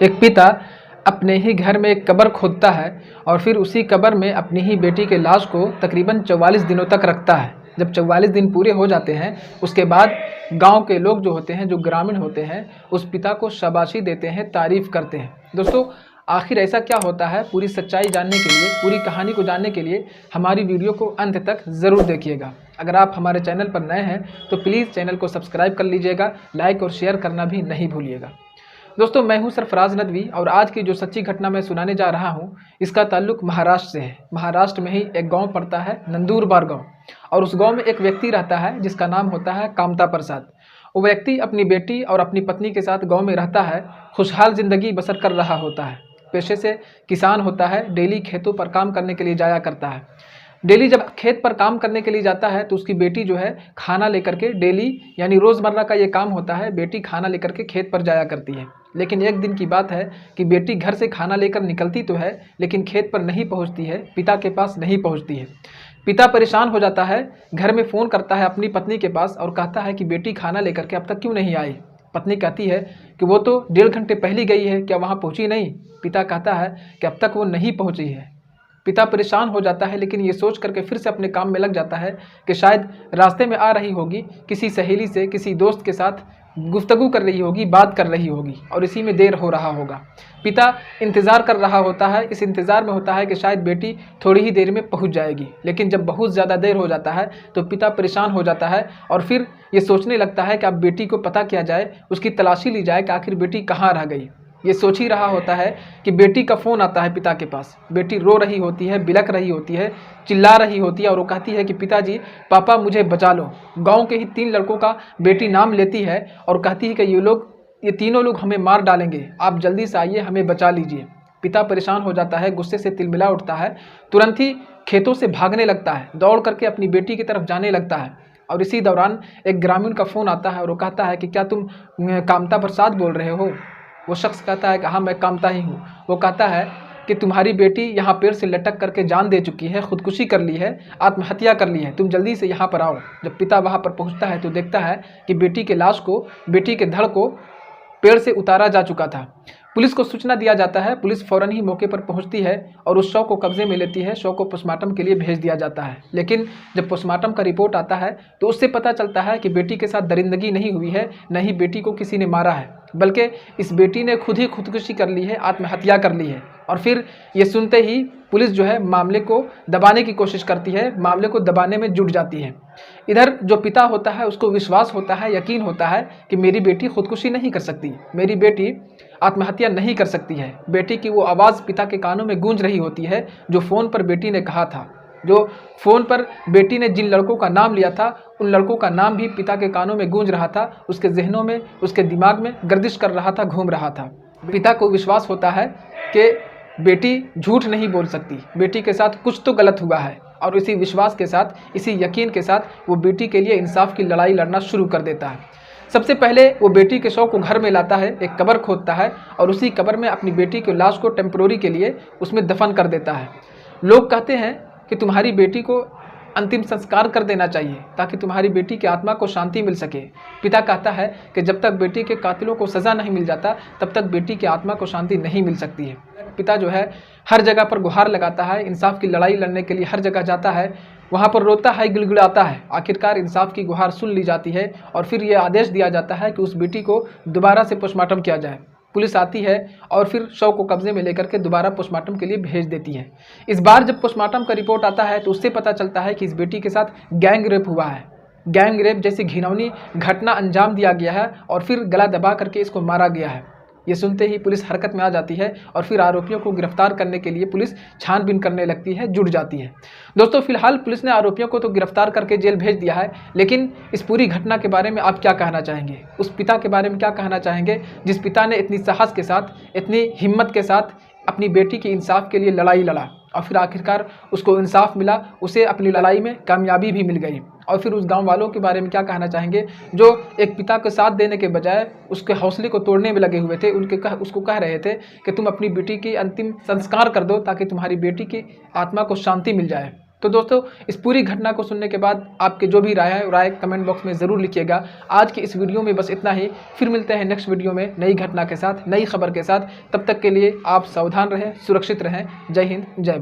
एक पिता अपने ही घर में एक कब्र खोदता है और फिर उसी कब्र में अपनी ही बेटी के लाश को तकरीबन 44 दिनों तक रखता है। जब 44 दिन पूरे हो जाते हैं उसके बाद गांव के लोग जो होते हैं, जो ग्रामीण होते हैं, उस पिता को शाबाशी देते हैं, तारीफ़ करते हैं। दोस्तों, आखिर ऐसा क्या होता है, पूरी सच्चाई जानने के लिए, पूरी कहानी को जानने के लिए हमारी वीडियो को अंत तक ज़रूर देखिएगा। अगर आप हमारे चैनल पर नए हैं तो प्लीज़ चैनल को सब्सक्राइब कर लीजिएगा, लाइक और शेयर करना भी नहीं भूलिएगा। दोस्तों, मैं हूं सरफराज नदवी और आज की जो सच्ची घटना मैं सुनाने जा रहा हूं इसका ताल्लुक महाराष्ट्र से है। महाराष्ट्र में ही एक गांव पड़ता है, नंदुरबार गांव, और उस गांव में एक व्यक्ति रहता है जिसका नाम होता है कामता प्रसाद। वो व्यक्ति अपनी बेटी और अपनी पत्नी के साथ गांव में रहता है, खुशहाल ज़िंदगी बसर कर रहा होता है। पेशे से किसान होता है, डेली खेतों पर काम करने के लिए जाया करता है। डेली जब खेत पर काम करने के लिए जाता है तो उसकी बेटी जो है खाना लेकर के, डेली यानी रोज़मर्रा का ये काम होता है, बेटी खाना लेकर के खेत पर जाया करती है। लेकिन एक दिन की बात है कि बेटी घर से खाना लेकर निकलती तो है लेकिन खेत पर नहीं पहुंचती है, पिता के पास नहीं पहुंचती है। पिता परेशान हो जाता है, घर में फ़ोन करता है अपनी पत्नी के पास और कहता है कि बेटी खाना लेकर के अब तक क्यों नहीं आई। पत्नी कहती है कि वो तो 1.5 घंटे पहले गई है, क्या वहाँ पहुँची नहीं। पिता कहता है कि अब तक वो नहीं पहुँची है। पिता परेशान हो जाता है लेकिन ये सोच करके फिर से अपने काम में लग जाता है कि शायद रास्ते में आ रही होगी, किसी सहेली से, किसी दोस्त के साथ गुफ्तगू कर रही होगी, बात कर रही होगी और इसी में देर हो रहा होगा। पिता इंतज़ार कर रहा होता है, इस इंतज़ार में होता है कि शायद बेटी थोड़ी ही देर में पहुंच जाएगी। लेकिन जब बहुत ज़्यादा देर हो जाता है तो पिता परेशान हो जाता है और फिर ये सोचने लगता है कि अब बेटी को पता किया जाए, उसकी तलाशी ली जाए कि आखिर बेटी कहाँ रह गई। ये सोच ही रहा होता है कि बेटी का फ़ोन आता है पिता के पास। बेटी रो रही होती है, बिलख रही होती है, चिल्ला रही होती है और वो कहती है कि पिताजी, पापा मुझे बचा लो। गांव के ही 3 लड़कों का बेटी नाम लेती है और कहती है कि ये तीनों लोग हमें मार डालेंगे, आप जल्दी से आइए, हमें बचा लीजिए। पिता परेशान हो जाता है, गुस्से से तिलमिला उठता है, तुरंत ही खेतों से भागने लगता है, दौड़ करके अपनी बेटी की तरफ जाने लगता है। और इसी दौरान एक ग्रामीण का फ़ोन आता है और वो कहता है कि क्या तुम कामता प्रसाद बोल रहे हो। वो शख्स कहता है कि हाँ, मैं कामता ही हूँ। वो कहता है कि तुम्हारी बेटी यहाँ पेड़ से लटक करके जान दे चुकी है, खुदकुशी कर ली है, आत्महत्या कर ली है, तुम जल्दी से यहाँ पर आओ। जब पिता वहाँ पर पहुँचता है तो देखता है कि बेटी के लाश को, बेटी के धड़ को पेड़ से उतारा जा चुका था। पुलिस को सूचना दिया जाता है, पुलिस फ़ौरन ही मौके पर पहुंचती है और उस शव को कब्जे में लेती है। शव को पोस्टमार्टम के लिए भेज दिया जाता है। लेकिन जब पोस्टमार्टम का रिपोर्ट आता है तो उससे पता चलता है कि बेटी के साथ दरिंदगी नहीं हुई है, न ही बेटी को किसी ने मारा है, बल्कि इस बेटी ने खुद ही खुदकुशी कर ली है, आत्महत्या कर ली है। और फिर ये सुनते ही पुलिस जो है मामले को दबाने की कोशिश करती है, मामले को दबाने में जुट जाती है। इधर जो पिता होता है उसको विश्वास होता है, यकीन होता है कि मेरी बेटी खुदकुशी नहीं कर सकती, मेरी बेटी आत्महत्या नहीं कर सकती है। बेटी की वो आवाज़ पिता के कानों में गूंज रही होती है जो फ़ोन पर बेटी ने कहा था, जो फ़ोन पर बेटी ने जिन लड़कों का नाम लिया था उन लड़कों का नाम भी पिता के कानों में गूंज रहा था, उसके जहनों में, उसके दिमाग में गर्दिश कर रहा था, घूम रहा था। पिता को विश्वास होता है कि बेटी झूठ नहीं बोल सकती, बेटी के साथ कुछ तो गलत हुआ है। और इसी विश्वास के साथ, इसी यकीन के साथ वो बेटी के लिए इंसाफ की लड़ाई लड़ना शुरू कर देता है। सबसे पहले वो बेटी के शव को घर में लाता है, एक कब्र खोदता है और उसी कब्र में अपनी बेटी की लाश को टेम्परोरी के लिए उसमें दफन कर देता है। लोग कहते हैं कि तुम्हारी बेटी को अंतिम संस्कार कर देना चाहिए ताकि तुम्हारी बेटी की आत्मा को शांति मिल सके। पिता कहता है कि जब तक बेटी के कातिलों को सज़ा नहीं मिल जाता तब तक बेटी की आत्मा को शांति नहीं मिल सकती है। पिता जो है हर जगह पर गुहार लगाता है, इंसाफ की लड़ाई लड़ने के लिए हर जगह जाता है, वहाँ पर रोता है, गिड़गिड़ाता है। आखिरकार इंसाफ की गुहार सुन ली जाती है और फिर ये आदेश दिया जाता है कि उस बेटी को दोबारा से पोस्टमार्टम किया जाए। पुलिस आती है और फिर शव को कब्जे में लेकर के दोबारा पोस्टमार्टम के लिए भेज देती है। इस बार जब पोस्टमार्टम का रिपोर्ट आता है तो उससे पता चलता है कि इस बेटी के साथ गैंग रेप हुआ है। गैंग रेप जैसी घिनौनी घटना अंजाम दिया गया है और फिर गला दबा करके इसको मारा गया है। ये सुनते ही पुलिस हरकत में आ जाती है और फिर आरोपियों को गिरफ्तार करने के लिए पुलिस छानबीन करने लगती है, जुट जाती है। दोस्तों, फिलहाल पुलिस ने आरोपियों को तो गिरफ्तार करके जेल भेज दिया है, लेकिन इस पूरी घटना के बारे में आप क्या कहना चाहेंगे? उस पिता के बारे में क्या कहना चाहेंगे जिस पिता ने इतनी साहस के साथ, इतनी हिम्मत के साथ अपनी बेटी की इंसाफ के लिए लड़ाई लड़ा और फिर आखिरकार उसको इंसाफ मिला, उसे अपनी लड़ाई में कामयाबी भी मिल गई। और फिर उस गांव वालों के बारे में क्या कहना चाहेंगे जो एक पिता को साथ देने के बजाय उसके हौसले को तोड़ने में लगे हुए थे, उसको कह रहे थे कि तुम अपनी बेटी की अंतिम संस्कार कर दो ताकि तुम्हारी बेटी की आत्मा को शांति मिल जाए। तो दोस्तों, इस पूरी घटना को सुनने के बाद आपके जो भी राय है राय कमेंट बॉक्स में ज़रूर लिखिएगा। आज की इस वीडियो में बस इतना ही। फिर मिलते हैं नेक्स्ट वीडियो में नई घटना के साथ, नई खबर के साथ। तब तक के लिए आप सावधान रहें, सुरक्षित रहें। जय हिंद, जय भारत।